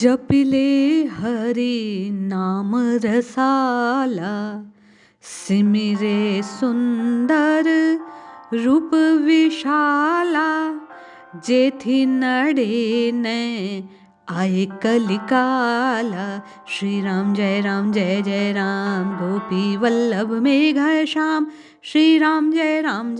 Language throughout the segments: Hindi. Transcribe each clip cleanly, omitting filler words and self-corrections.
जपिले हरि नाम रसाला, सिमिरे सुंदर रूप विशाला। जेथी नड़े ने आए कलिकाला। श्री राम जय जय राम, गोपी वल्लभ मेघ श्याम। श्री राम जय राम,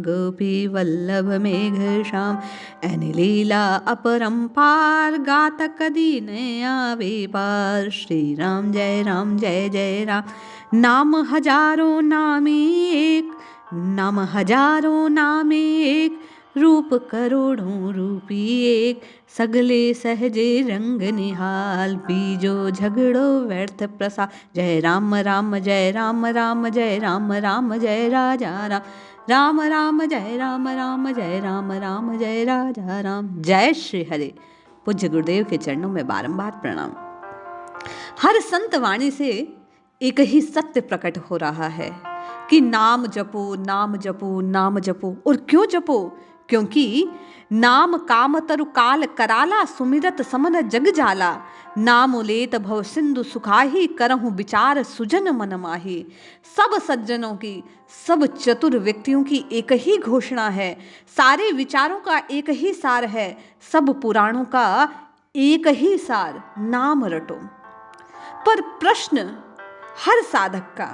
गोपी वल्लभ मेघ श्याम। एनी लीला अपरंपार, गात कदी न आवे पार। श्री राम जय राम, नाम हजारों नामे एक, नाम हजारों नामे एक। रूप करोड़ों रूपी एक, सगले सहजे रंग निहाल। बीजो झगड़ो व्यर्थ प्रसाद। जय राम राम जय राम, राम जय राम, राम जय राजा राम। राम राम जय राम, राम जय राम, राम जय राजा राम। जय श्री हरि। पूज्य गुरुदेव के चरणों में बारंबार प्रणाम। हर संत वाणी से एक ही सत्य प्रकट हो रहा है कि नाम जपो, नाम जपो, नाम जपो। और क्यों जपो? क्योंकि नाम काम तरु काल कराला, सुमिरत समन जग जाला। नाम लेत भव सिंधु सुखाही, करहु विचार सुजन मन माही। सब सज्जनों की, सब चतुर व्यक्तियों की एक ही घोषणा है, सारे विचारों का एक ही सार है, सब पुराणों का एक ही सार, नाम रटो। पर प्रश्न हर साधक का,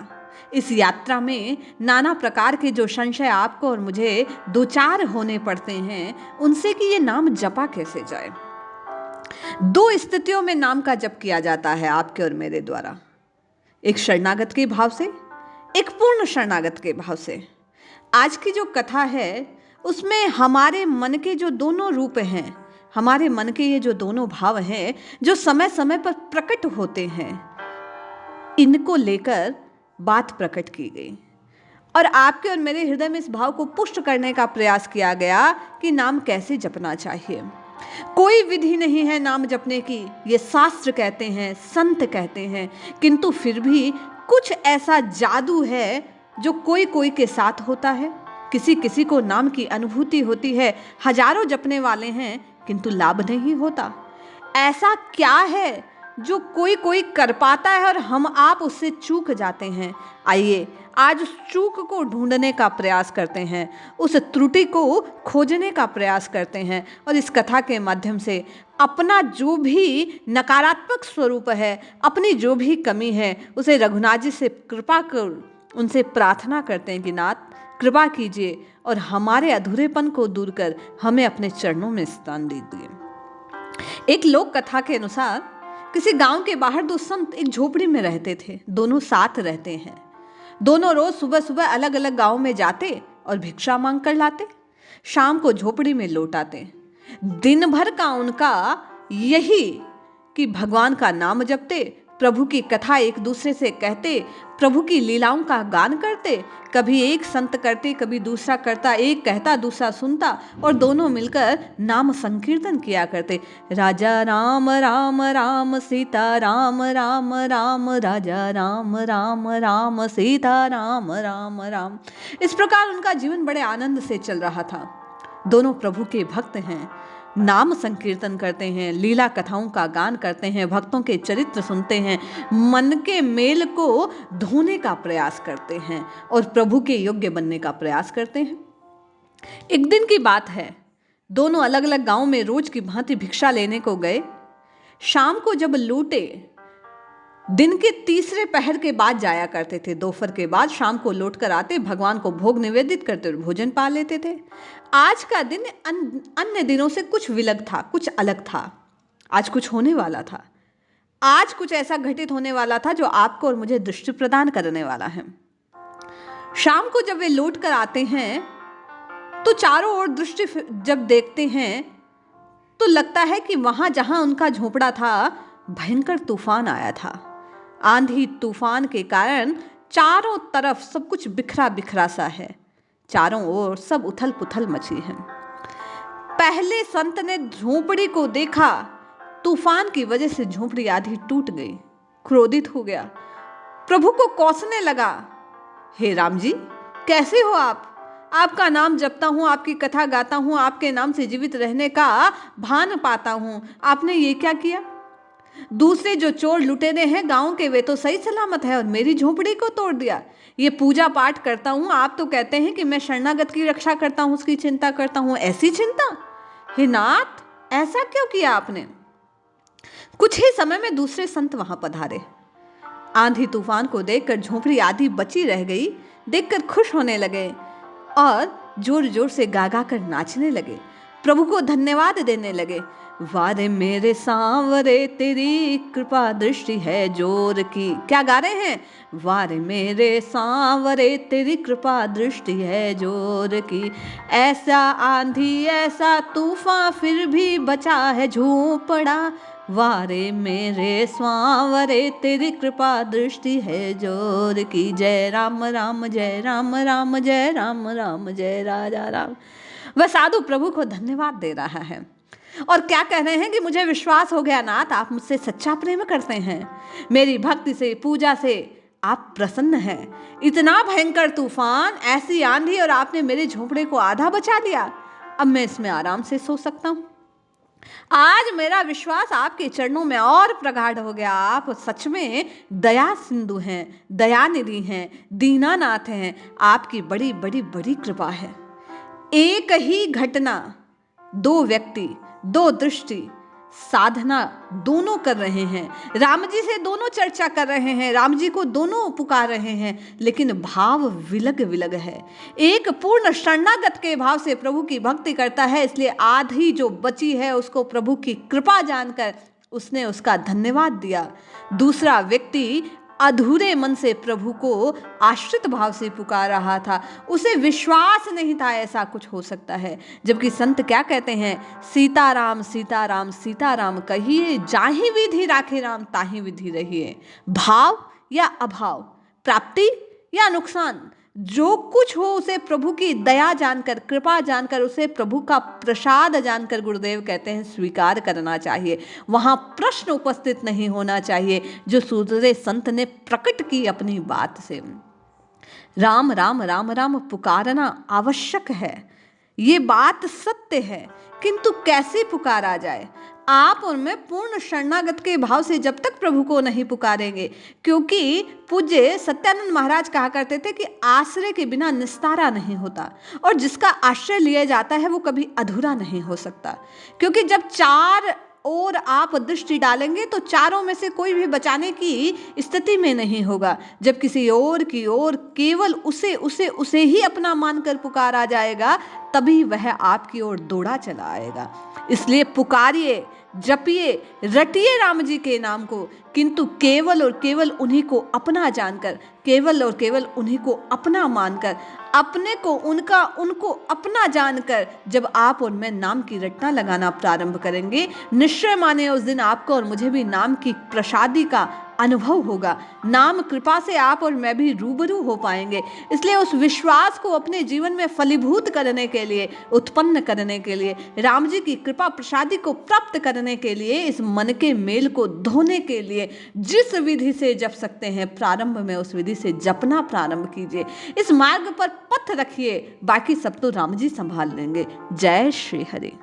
इस यात्रा में नाना प्रकार के जो संशय आपको और मुझे दो चार होने पड़ते हैं, उनसे कि ये नाम जपा कैसे जाए। दो स्थितियों में नाम का जप किया जाता है आपके और मेरे द्वारा, एक शरणागत के भाव से, एक पूर्ण शरणागत के भाव से। आज की जो कथा है उसमें हमारे मन के जो दोनों रूप हैं, हमारे मन के ये जो दोनों भाव हैं, जो समय समय पर प्रकट होते हैं, इनको लेकर बात प्रकट की गई और आपके और मेरे हृदय में इस भाव को पुष्ट करने का प्रयास किया गया कि नाम कैसे जपना चाहिए। कोई विधि नहीं है नाम जपने की, ये शास्त्र कहते हैं, संत कहते हैं, किंतु फिर भी कुछ ऐसा जादू है जो कोई कोई के साथ होता है। किसी किसी को नाम की अनुभूति होती है, हजारों जपने वाले हैं किंतु लाभ नहीं होता। ऐसा क्या है जो कोई कोई कर पाता है और हम आप उससे चूक जाते हैं? आइए आज उस चूक को ढूंढने का प्रयास करते हैं, उस त्रुटि को खोजने का प्रयास करते हैं और इस कथा के माध्यम से अपना जो भी नकारात्मक स्वरूप है, अपनी जो भी कमी है, उसे रघुनाथ जी से कृपा कर उनसे प्रार्थना करते हैं कि नाथ कृपा कीजिए और हमारे अधूरेपन को दूर कर हमें अपने चरणों में स्थान दीजिए। एक लोक कथा के अनुसार किसी गांव के बाहर दो संत एक झोपड़ी में रहते थे। दोनों साथ रहते हैं। दोनों रोज सुबह सुबह अलग अलग गांव में जाते और भिक्षा मांग कर लाते, शाम को झोपड़ी में लौट आते। दिन भर का उनका यही कि भगवान का नाम जपते, प्रभु की कथा एक दूसरे से कहते, प्रभु की लीलाओं का गान करते। कभी एक संत करते, कभी दूसरा करता, एक कहता दूसरा सुनता और दोनों मिलकर नाम संकीर्तन किया करते। राजा राम राम राम, सीता राम राम राम, राजा राम राम राम, सीता राम राम राम। इस प्रकार उनका जीवन बड़े आनंद से चल रहा था। दोनों प्रभु के भक्त हैं, नाम संकीर्तन करते हैं, लीला कथाओं का गान करते हैं, भक्तों के चरित्र सुनते हैं, मन के मेल को धोने का प्रयास करते हैं और प्रभु के योग्य बनने का प्रयास करते हैं। एक दिन की बात है, दोनों अलग अलग गांव में रोज की भांति भिक्षा लेने को गए। शाम को जब लौटे, दिन के तीसरे पहर के बाद जाया करते थे, दोपहर के बाद शाम को लौट कर आते, भगवान को भोग निवेदित करते और भोजन पा लेते थे। आज का दिन अन्य दिनों से कुछ विलग था, कुछ अलग था। आज कुछ होने वाला था, आज कुछ ऐसा घटित होने वाला था जो आपको और मुझे दृष्टि प्रदान करने वाला है। शाम को जब वे लौट कर आते हैं तो चारों ओर दृष्टि जब देखते हैं तो लगता है कि वहां जहां उनका झोपड़ा था भयंकर तूफान आया था। आंधी तूफान के कारण चारों तरफ सब कुछ बिखरा बिखरा सा है, चारों ओर सब उथल पुथल मची है। पहले संत ने झोपड़ी को देखा, तूफान की वजह से झोपड़ी आधी टूट गई। क्रोधित हो गया, प्रभु को कोसने लगा, हे राम जी कैसे हो आप? आपका नाम जपता हूँ, आपकी कथा गाता हूँ, आपके नाम से जीवित रहने का भान पाता हूँ। आपने ये क्या किया? दूसरे जो चोर लुटेरे हैं गांव के, वे तो सही सलामत है और मेरी झोपड़ी को तोड़ दिया। ये पूजा पाठ करता हूँ, आप तो कहते हैं कि मैं शरणागत की रक्षा करता हूँ, उसकी चिंता करता हूँ। ऐसी चिंता? हे नाथ, ऐसा क्यों किया आपने? कुछ ही समय में दूसरे संत वहां पधारे। आंधी तूफान को देखकर झोपड़ी आधी बची रह गई, देखकर खुश होने लगे और जोर जोर से गा गा कर नाचने लगे, प्रभु को धन्यवाद देने लगे। वारे मेरे सांवरे तेरी कृपा दृष्टि है जोर की। क्या गा रहे हैं? वारे मेरे सांवरे तेरी कृपा दृष्टि है जोर की। ऐसा आंधी ऐसा तूफान फिर भी बचा है झोपड़ा। वारे मेरे सांवरे तेरी कृपा दृष्टि है जोर की। जय राम राम जय राम राम जय राम राम जय राजा राम। वह साधु प्रभु को धन्यवाद दे रहा है और क्या कह रहे हैं कि मुझे विश्वास हो गया नाथ, आप मुझसे सच्चा प्रेम करते हैं, मेरी भक्ति से पूजा से आप प्रसन्न हैं। इतना भयंकर तूफान, ऐसी आंधी, और आपने मेरे झोपड़े को आधा बचा लिया। अब मैं इसमें आराम से सो सकता हूँ। आज मेरा विश्वास आपके चरणों में और प्रगाढ़ हो गया। आप सच में दया सिंधु हैं, दयानिधि हैं, दीनानाथ हैं। आपकी बड़ी बड़ी बड़ी कृपा है। एक ही घटना, दो व्यक्ति, दो दृष्टि, साधना दोनों कर रहे हैं। राम जी से दोनों चर्चा कर रहे हैं, राम जी को दोनों पुकार रहे हैं, लेकिन भाव विलग विलग है। एक पूर्ण शरणागत के भाव से प्रभु की भक्ति करता है, इसलिए आधी जो बची है उसको प्रभु की कृपा जानकर उसने उसका धन्यवाद दिया। दूसरा व्यक्ति अधूरे मन से प्रभु को आश्रित भाव से पुकार रहा था, उसे विश्वास नहीं था ऐसा कुछ हो सकता है। जबकि संत क्या कहते हैं? सीताराम सीताराम सीताराम कहिए, जाहि विधि राखे राम ताहि विधि रहिए। भाव या अभाव, प्राप्ति या नुकसान, जो कुछ हो उसे प्रभु की दया जानकर, कृपा जानकर, उसे प्रभु का प्रसाद जानकर गुरुदेव कहते हैं स्वीकार करना चाहिए। वहां प्रश्न उपस्थित नहीं होना चाहिए, जो सुधरे संत ने प्रकट की अपनी बात से। राम राम राम राम पुकारना आवश्यक है, ये बात सत्य है, किंतु कैसे पुकारा जाए? आप और मैं पूर्ण शरणागत के भाव से जब तक प्रभु को नहीं पुकारेंगे, क्योंकि पूज्य सत्यानंद महाराज कहा करते थे कि आश्रय के बिना निस्तारा नहीं होता, और जिसका आश्रय लिया जाता है वो कभी अधूरा नहीं हो सकता। क्योंकि जब चार और आप दृष्टि डालेंगे तो चारों में से कोई भी बचाने की स्थिति में नहीं होगा। जब किसी और की ओर केवल उसे उसे उसे ही अपना मानकर पुकारा जाएगा, तभी वह आपकी ओर दौड़ा चला आएगा। इसलिए पुकारिए, जपिए, रटिए राम जी के नाम को, किंतु केवल और केवल उन्हीं को अपना जानकर, केवल और केवल उन्हीं को अपना मानकर, अपने को उनका, उनको अपना जानकर जब आप और मैं नाम की रटना लगाना प्रारंभ करेंगे, निश्चय माने उस दिन आपको और मुझे भी नाम की प्रसादी का अनुभव होगा। नाम कृपा से आप और मैं भी रूबरू हो पाएंगे। इसलिए उस विश्वास को अपने जीवन में फलीभूत करने के लिए, उत्पन्न करने के लिए, राम जी की कृपा प्रसादी को प्राप्त करने के लिए, इस मन के मेल को धोने के लिए जिस विधि से जप सकते हैं, प्रारंभ में उस विधि से जपना प्रारंभ कीजिए। इस मार्ग पर पथ रखिए, बाकी सब तो राम जी संभाल लेंगे। जय श्री हरि।